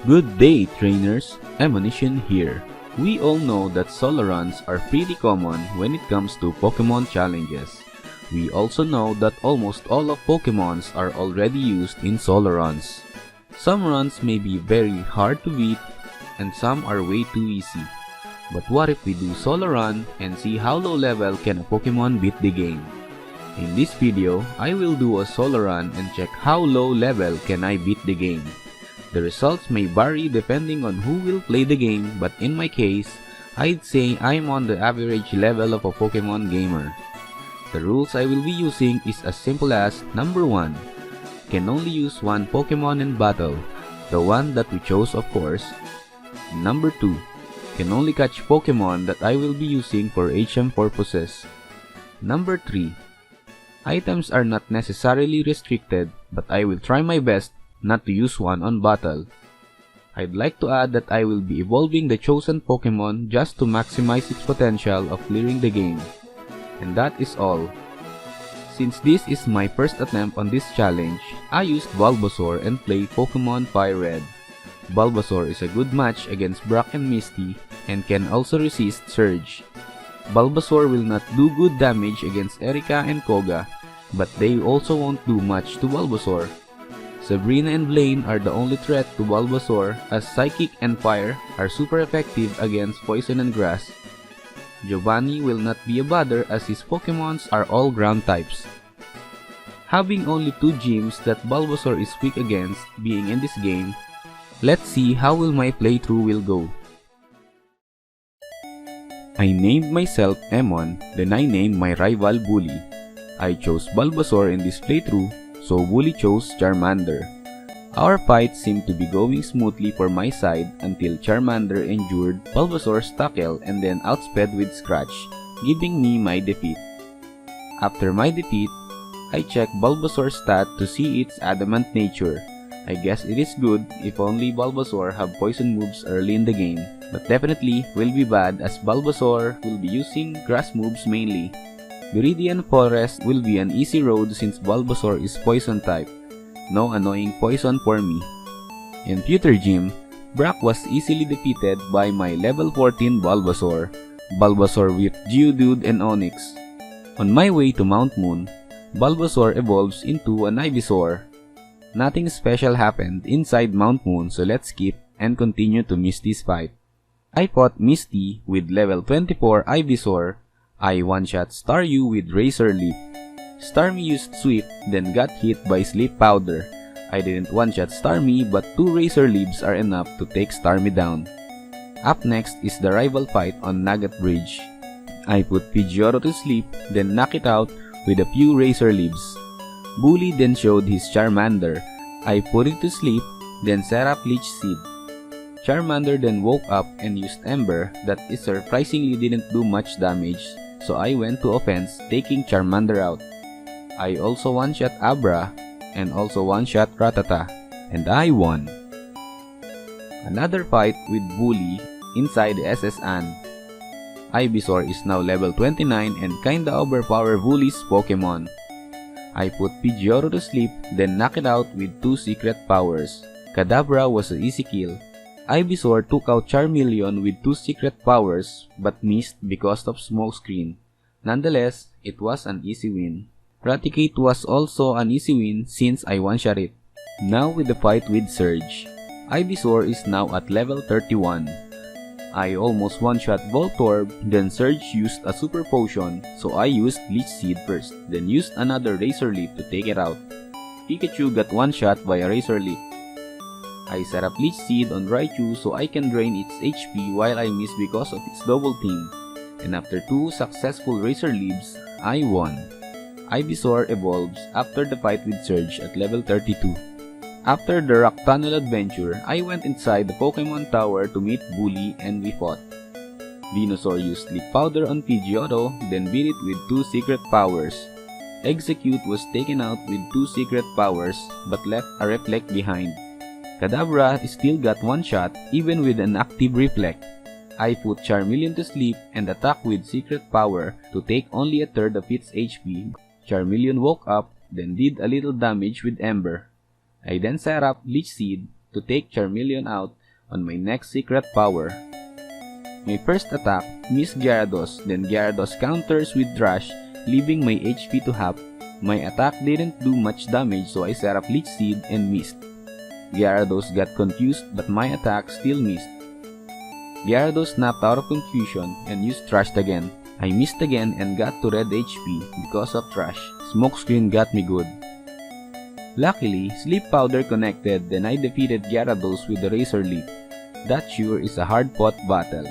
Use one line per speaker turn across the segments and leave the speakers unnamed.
Good day, trainers! Emonission here. We all know that solo runs are pretty common when it comes to Pokemon challenges. We also know that almost all of Pokemons are already used in solo runs. Some runs may be very hard to beat and some are way too easy. But what if we do solo run and see how low level can a Pokemon beat the game? In this video, I will do a solo run and check how low level can I beat the game. The results may vary depending on who will play the game, but in my case, I'd say I'm on the average level of a Pokemon gamer. The rules I will be using is as simple as number 1. Can only use one Pokemon in battle, the one that we chose of course. Number 2. Can only catch Pokemon that I will be using for HM purposes. Number 3. Items are not necessarily restricted, but I will try my best not to use one on battle. I'd like to add that I will be evolving the chosen Pokemon just to maximize its potential of clearing the game. And that is all. Since this is my first attempt on this challenge, I used Bulbasaur and played Pokémon Fire Red. Bulbasaur is a good match against Brock and Misty and can also resist Surge. Bulbasaur will not do good damage against Erika and Koga, but they also won't do much to Bulbasaur. Sabrina and Blaine are the only threat to Bulbasaur, as Psychic and Fire are super effective against Poison and Grass. Giovanni will not be a bother as his Pokemons are all ground types. Having only 2 gyms that Bulbasaur is weak against being in this game, let's see how my playthrough will go. I named myself Emon, then I named my rival Bully. I chose Bulbasaur in this playthrough, so Bully chose Charmander. Our fight seemed to be going smoothly for my side until Charmander endured Bulbasaur's tackle and then outsped with Scratch, giving me my defeat. After my defeat, I checked Bulbasaur's stat to see its adamant nature. I guess it is good if only Bulbasaur have poison moves early in the game, but definitely will be bad as Bulbasaur will be using grass moves mainly. Viridian Forest will be an easy road since Bulbasaur is poison type. No annoying poison for me. In Future Gym, Brock was easily defeated by my level 14 Bulbasaur with Geodude and Onix. On my way to Mount Moon, Bulbasaur evolves into an Ivysaur. Nothing special happened inside Mount Moon, so let's skip and continue to Misty's fight. I fought Misty with level 24 Ivysaur. I one-shot Staryu with Razor Leaf. Starmie used Swift, then got hit by Sleep Powder. I didn't one-shot Starmie, but 2 Razor Leaves are enough to take Starmie down. Up next is the rival fight on Nugget Bridge. I put Pidgeotto to sleep, then knock it out with a few Razor Leaves. Bully then showed his Charmander. I put it to sleep, then set up Leech Seed. Charmander then woke up and used Ember that is surprisingly didn't do much damage, so I went to offense, taking Charmander out. I also one-shot Abra and also one-shot Rattata, and I won. Another fight with Bully inside the SS Anne. Ivysaur is now level 29 and kinda overpower Bully's Pokemon. I put Pidgeotto to sleep, then knock it out with 2 secret powers. Kadabra was an easy kill. Ivysaur took out Charmeleon with 2 secret powers but missed because of Smokescreen. Nonetheless, it was an easy win. Raticate was also an easy win since I one-shot it. Now with the fight with Surge. Ivysaur is now at level 31. I almost one-shot Voltorb, then Surge used a super potion, so I used Leech Seed first, then used another Razor Leaf to take it out. Pikachu got one-shot by a Razor Leaf. I set up Leech Seed on Raichu so I can drain its HP while I miss because of its double team. And after 2 successful Razor Leaves, I won. Ivysaur evolves after the fight with Surge at level 32. After the Rock Tunnel adventure, I went inside the Pokemon Tower to meet Bully and we fought. Venusaur used Sleep Powder on Pidgeotto, then beat it with 2 secret powers. Execute was taken out with 2 secret powers but left a Reflect behind. Kadabra still got one shot even with an active Reflect. I put Charmeleon to sleep and attack with secret power to take only a third of its HP. Charmeleon woke up, then did a little damage with Ember. I then set up Leech Seed, to take Charmeleon out on my next secret power. My first attack missed Gyarados, then Gyarados counters with Rush, leaving my HP to half. My attack didn't do much damage, so I set up Leech Seed and missed. Gyarados got confused, but my attack still missed. Gyarados snapped out of confusion and used Trash again. I missed again and got to red HP because of Trash. Smokescreen got me good. Luckily, Sleep Powder connected, then I defeated Gyarados with the Razor Leaf. That sure is a hard-fought battle.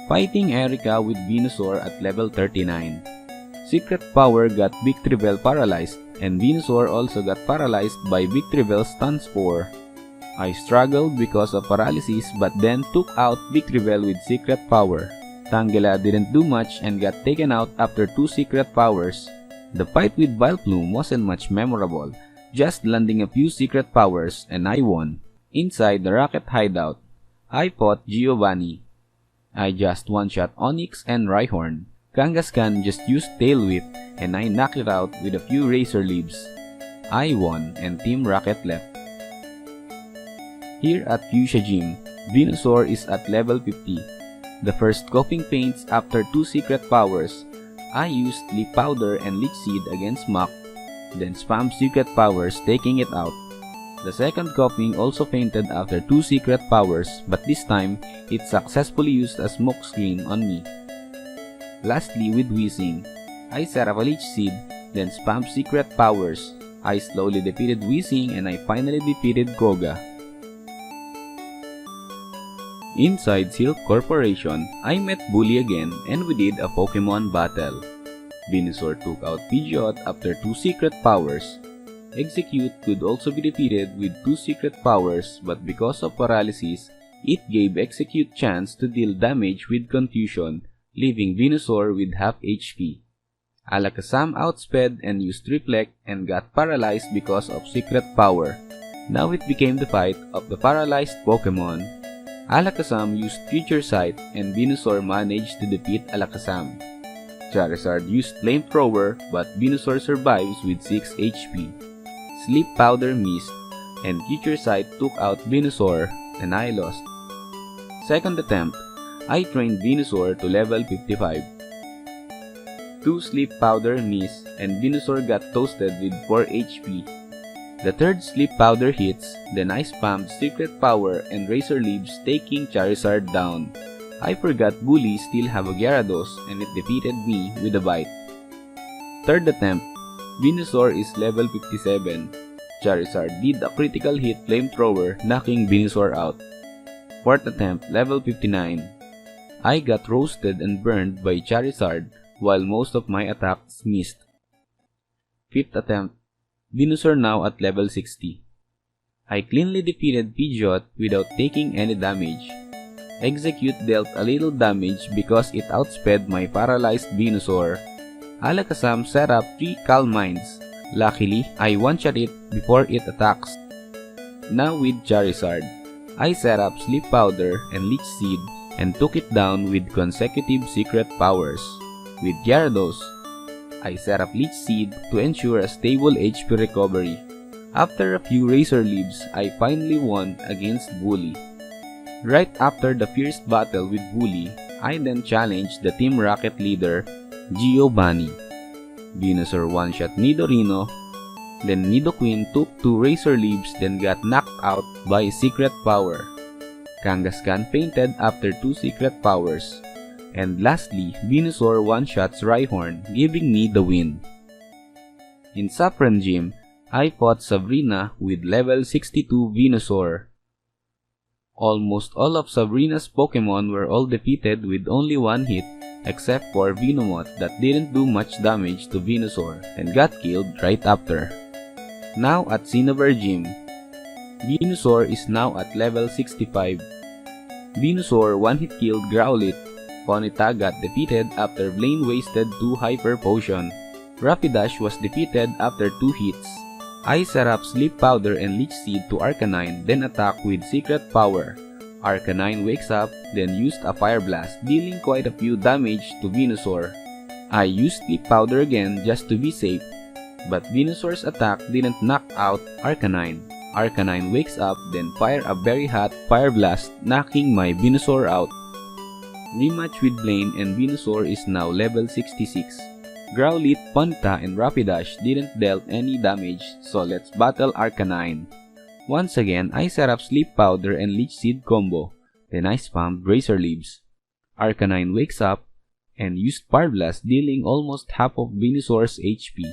Fighting Erika with Venusaur at level 39. Secret Power got Victreebel paralyzed, and Venusaur also got paralyzed by Victreebel's Stun Spore. I struggled because of paralysis but then took out Victreebel with Secret Power. Tangela didn't do much and got taken out after 2 Secret Powers. The fight with Vileplume wasn't much memorable, just landing a few Secret Powers and I won. Inside the Rocket Hideout, I fought Giovanni. I just one-shot Onix and Rhyhorn. Kangaskhan just used Tail Whip and I knocked it out with a few Razor Leaves. I won and Team Rocket left. Here at Fuchsia Gym, Venusaur is at level 50. The first coughing faints after 2 secret powers. I used Leaf Powder and Leech Seed against Mach, then spammed secret powers taking it out. The second coughing also fainted after 2 secret powers, but this time, it successfully used a Smokescreen on me. Lastly, with Weezing, I set up a Leech Seed, then spammed secret powers. I slowly defeated Weezing and I finally defeated Koga. Inside Silk Corporation, I met Bully again and we did a Pokemon battle. Venusaur took out Pidgeot after 2 secret powers. Execute could also be defeated with 2 secret powers, but because of paralysis, it gave Execute chance to deal damage with confusion, leaving Venusaur with half HP. Alakazam outsped and used Reflect and got paralyzed because of secret power. Now it became the fight of the paralyzed Pokemon. Alakazam used Future Sight and Venusaur managed to defeat Alakazam. Charizard used Flamethrower but Venusaur survives with 6 HP. Sleep Powder missed and Future Sight took out Venusaur and I lost. Second attempt, I trained Venusaur to level 55. 2 Sleep Powder missed and Venusaur got toasted with 4 HP. The third Sleep Powder hits, then I spammed Secret Power and Razor Leaves taking Charizard down. I forgot Bully still have a Gyarados and it defeated me with a bite. Third attempt, Venusaur is level 57. Charizard did a critical hit Flamethrower knocking Venusaur out. Fourth attempt, level 59. I got roasted and burned by Charizard while most of my attacks missed. Fifth attempt, Venusaur now at level 60. I cleanly defeated Pidgeot without taking any damage. Execute dealt a little damage because it outsped my paralyzed Venusaur. Alakazam set up 3 Calm Minds. Luckily, I one-shot it before it attacks. Now with Charizard, I set up Sleep Powder and Leech Seed and took it down with consecutive secret powers. With Gyarados, I set up Leech Seed to ensure a stable HP recovery. After a few Razor Leaves, I finally won against Bully. Right after the fierce battle with Bully, I then challenged the Team Rocket leader, Giovanni. Venusaur one-shot Nidorino, then Nidoqueen took 2 Razor Leaves then got knocked out by Secret Power. Kangaskhan fainted after 2 Secret Powers. And lastly, Venusaur one-shots Rhyhorn, giving me the win. In Saffron Gym, I fought Sabrina with level 62 Venusaur. Almost all of Sabrina's Pokemon were all defeated with only 1 hit, except for Venomoth that didn't do much damage to Venusaur and got killed right after. Now at Cinnabar Gym, Venusaur is now at level 65. Venusaur one-hit killed Growlithe. Ponyta got defeated after Blaine wasted 2 Hyper Potion. Rapidash was defeated after 2 hits. I set up Sleep Powder and Leech Seed to Arcanine, then attack with Secret Power. Arcanine wakes up, then used a Fire Blast, dealing quite a few damage to Venusaur. I used Sleep Powder again just to be safe, but Venusaur's attack didn't knock out Arcanine. Arcanine wakes up, then fire a very hot Fire Blast, knocking my Venusaur out. Rematch with Blaine and Venusaur is now level 66. Growlithe, Ponyta, and Rapidash didn't dealt any damage, so let's battle Arcanine. Once again, I set up Sleep Powder and Leech Seed combo, then I spammed Razor Leaves. Arcanine wakes up and used Fire Blast, dealing almost half of Venusaur's HP.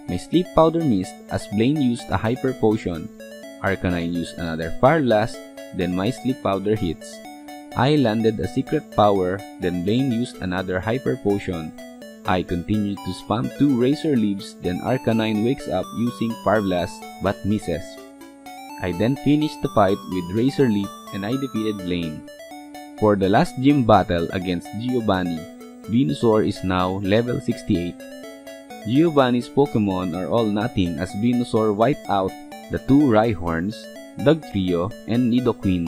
My Sleep Powder missed as Blaine used a Hyper Potion. Arcanine used another Fire Blast, then my Sleep Powder hits. I landed a Secret Power, then Blaine used another Hyper Potion. I continued to spam 2 Razor Leaves, then Arcanine wakes up using Fire Blast but misses. I then finished the fight with Razor Leaf and I defeated Blaine. For the last gym battle against Giovanni, Venusaur is now level 68. Giovanni's Pokemon are all nothing as Venusaur wiped out the 2 Rhyhorns, Dugtrio, and Nidoqueen.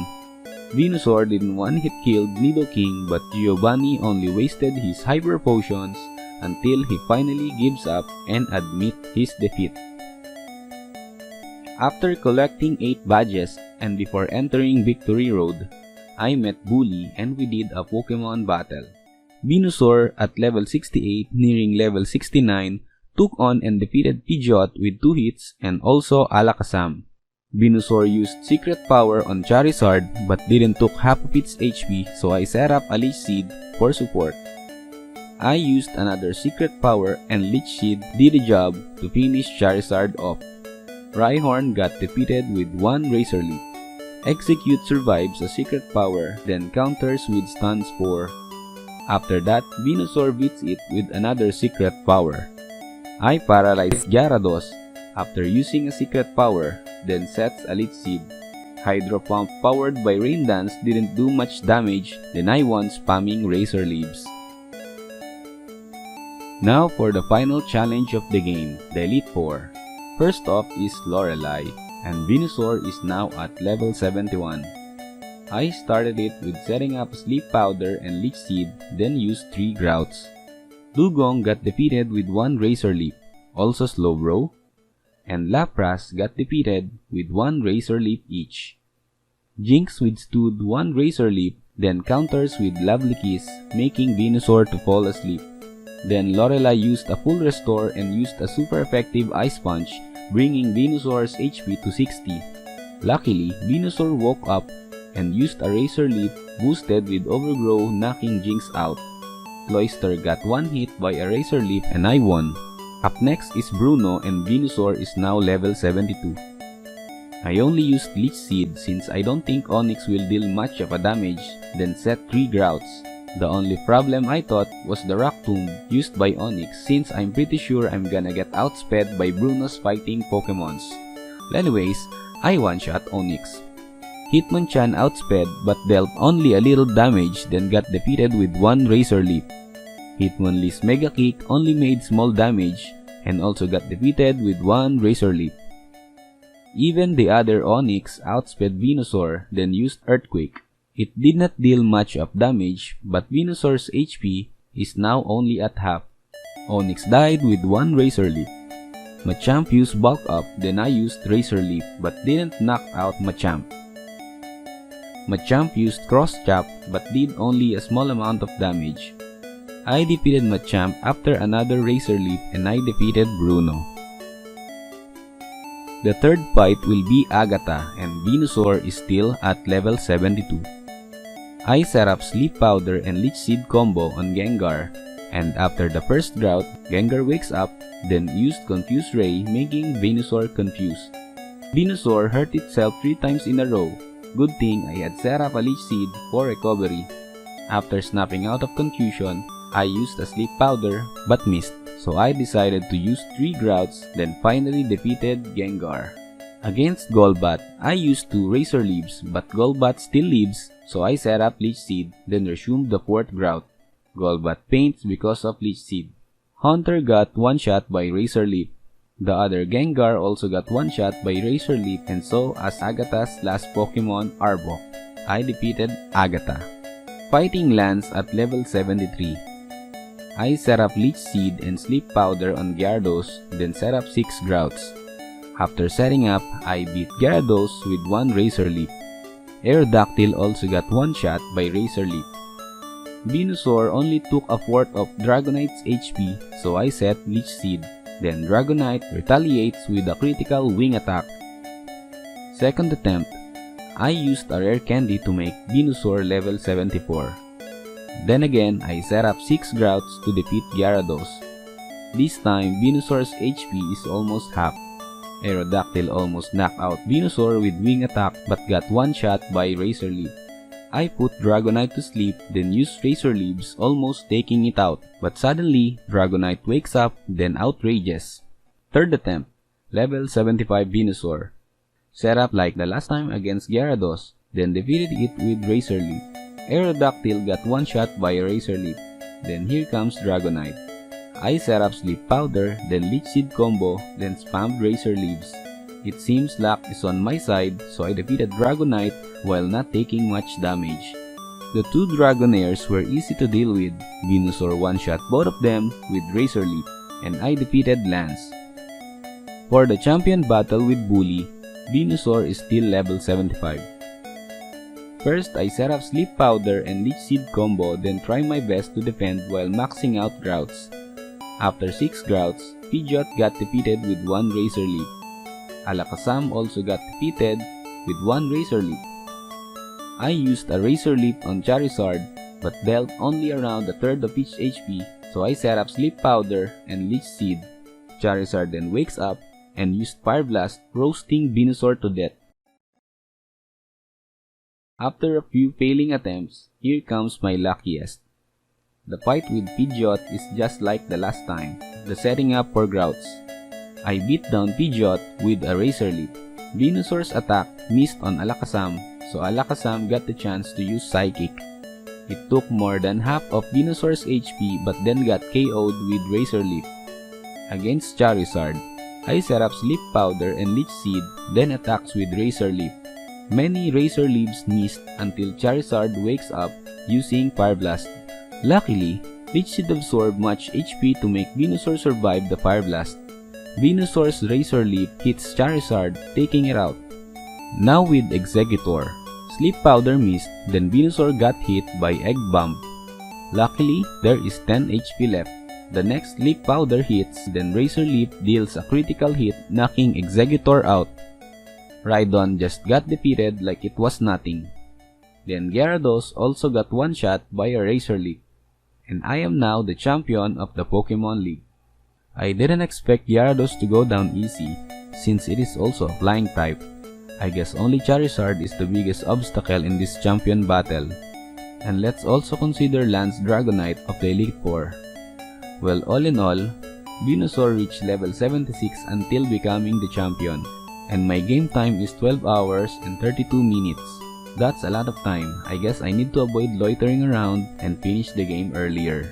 Venusaur didn't one-hit kill Nidoking, but Giovanni only wasted his Hyper Potions until he finally gives up and admits his defeat. After collecting 8 badges and before entering Victory Road, I met Bully and we did a Pokemon battle. Venusaur at level 68 nearing level 69 took on and defeated Pidgeot with 2 hits and also Alakazam. Venusaur used Secret Power on Charizard but didn't took half of its HP, so I set up a Leech Seed for support. I used another Secret Power and Leech Seed did the job to finish Charizard off. Rhyhorn got defeated with 1 Razor Leaf. Execute survives a Secret Power, then counters with stuns 4. After that, Venusaur beats it with another Secret Power. I paralyzed Gyarados after using a Secret Power, then sets a Leech Seed. Hydro Pump powered by Rain Dance didn't do much damage, then I won spamming Razor Leaves. Now for the final challenge of the game, the Elite Four. First off is Lorelei, and Venusaur is now at level 71. I started it with setting up Sleep Powder and Leech Seed, then used 3 Grouts. Dugong got defeated with 1 Razor Leaf, also Slowbro, and Lapras got defeated with 1 Razor Leaf each. Jinx withstood 1 Razor Leaf, then counters with Lovely Kiss, making Venusaur to fall asleep. Then Lorelei used a full restore and used a super effective Ice Punch, bringing Venusaur's HP to 60. Luckily, Venusaur woke up and used a Razor Leaf boosted with Overgrow, knocking Jinx out. Cloyster got 1 hit by a Razor Leaf and I won. Up next is Bruno and Venusaur is now level 72. I only used Leech Seed since I don't think Onix will deal much of a damage, then set 3 Grouts. The only problem I thought was the Rock Tomb used by Onix since I'm pretty sure I'm gonna get outsped by Bruno's fighting Pokemons. Anyways, I one-shot Onix. Hitmonchan outsped but dealt only a little damage, then got defeated with 1 Razor Leaf. Hitmonlee's Mega Kick only made small damage and also got defeated with 1 Razor Leaf. Even the other Onix outsped Venusaur, then used Earthquake. It did not deal much of damage, but Venusaur's HP is now only at half. Onix died with 1 Razor Leaf. Machamp used Bulk Up, then I used Razor Leaf but didn't knock out Machamp. Machamp used Cross Chop but did only a small amount of damage. I defeated Machamp after another Razor Leaf and I defeated Bruno. The third fight will be Agatha and Venusaur is still at level 72. I set up Sleep Powder and Leech Seed combo on Gengar, and after the first drought, Gengar wakes up, then used Confuse Ray, making Venusaur confused. Venusaur hurt itself 3 times in a row. Good thing I had set up a Leech Seed for recovery. After snapping out of confusion, I used a Sleep Powder but missed, so I decided to use 3 Grouts, then finally defeated Gengar. Against Golbat, I used 2 Razor Leaves, but Golbat still lives, so I set up Leech Seed, then resumed the 4th Grout. Golbat faints because of Leech Seed. Haunter got one-shot by Razor Leaf. The other Gengar also got one-shot by Razor Leaf, and so as Agatha's last Pokemon, Arbok. I defeated Agatha. Fighting Lance at level 73. I set up Leech Seed and Sleep Powder on Gyarados, then set up 6 Grouts. After setting up, I beat Gyarados with one Razor Leaf. Aerodactyl also got one shot by Razor Leaf. Venusaur only took a fourth of Dragonite's HP, so I set Leech Seed. Then Dragonite retaliates with a critical wing attack. Second attempt, I used a rare candy to make Venusaur level 74. Then again, I set up 6 Grouts to defeat Gyarados. This time, Venusaur's HP is almost half. Aerodactyl almost knocked out Venusaur with wing attack but got one shot by Razor Leaf. I put Dragonite to sleep, then used Razor Leaves, almost taking it out. But suddenly, Dragonite wakes up, then outrages. Third attempt, level 75 Venusaur. Set up like the last time against Gyarados, then defeated it with Razor Leaf. Aerodactyl got one shot by Razor Leaf. Then here comes Dragonite. I set up Sleep Powder, then Leech Seed combo, then spammed Razor Leaves. It seems luck is on my side, so I defeated Dragonite while not taking much damage. The two Dragonairs were easy to deal with. Venusaur one-shot both of them with Razor Leaf, and I defeated Lance. For the champion battle with Bully, Venusaur is still level 75. First, I set up Sleep Powder and Leech Seed combo, then try my best to defend while maxing out Grouts. After 6 Grouts, Pidgeot got defeated with one Razor Leaf. Alakazam also got defeated with one Razor Leaf. I used a Razor Leaf on Charizard but dealt only around a third of each HP, so I set up Sleep Powder and Leech Seed. Charizard then wakes up and used Fire Blast, roasting Venusaur to death. After a few failing attempts, here comes my luckiest. The fight with Pidgeot is just like the last time, the setting up for Grouts. I beat down Pidgeot with a Razor Leaf. Venusaur's attack missed on Alakazam, so Alakazam got the chance to use Psychic. It took more than half of Venusaur's HP but then got KO'd with Razor Leaf. Against Charizard, I set up Sleep Powder and Leech Seed, then attacks with Razor Leaf. Many Razor Leaves missed until Charizard wakes up using Fire Blast. Luckily, Leech Seed absorbed much HP to make Venusaur survive the Fire Blast. Venusaur's Razor Leaf hits Charizard, taking it out. Now with Exeggutor, Sleep Powder missed, then Venusaur got hit by Egg Bomb. Luckily, there is 10 HP left. The next Sleep Powder hits, then Razor Leaf deals a critical hit, knocking Exeggutor out. Rhydon just got defeated like it was nothing. Then Gyarados also got one shot by a Razor Leaf. And I am now the champion of the Pokemon League. I didn't expect Gyarados to go down easy, since it is also a flying type. I guess only Charizard is the biggest obstacle in this champion battle. And let's also consider Lance Dragonite of the Elite Four. Well, all in all, Venusaur reached level 76 until becoming the champion, and my game time is 12 hours and 32 minutes. That's a lot of time. I guess I need to avoid loitering around and finish the game earlier.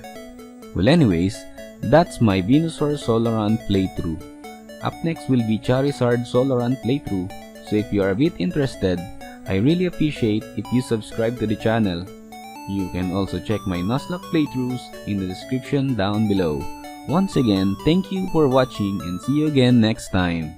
Well anyways, that's my Venusaur solo run playthrough. Up next will be Charizard solo run playthrough, so if you are a bit interested, I really appreciate if you subscribe to the channel. You can also check my Nuzlocke playthroughs in the description down below. Once again, thank you for watching and see you again next time.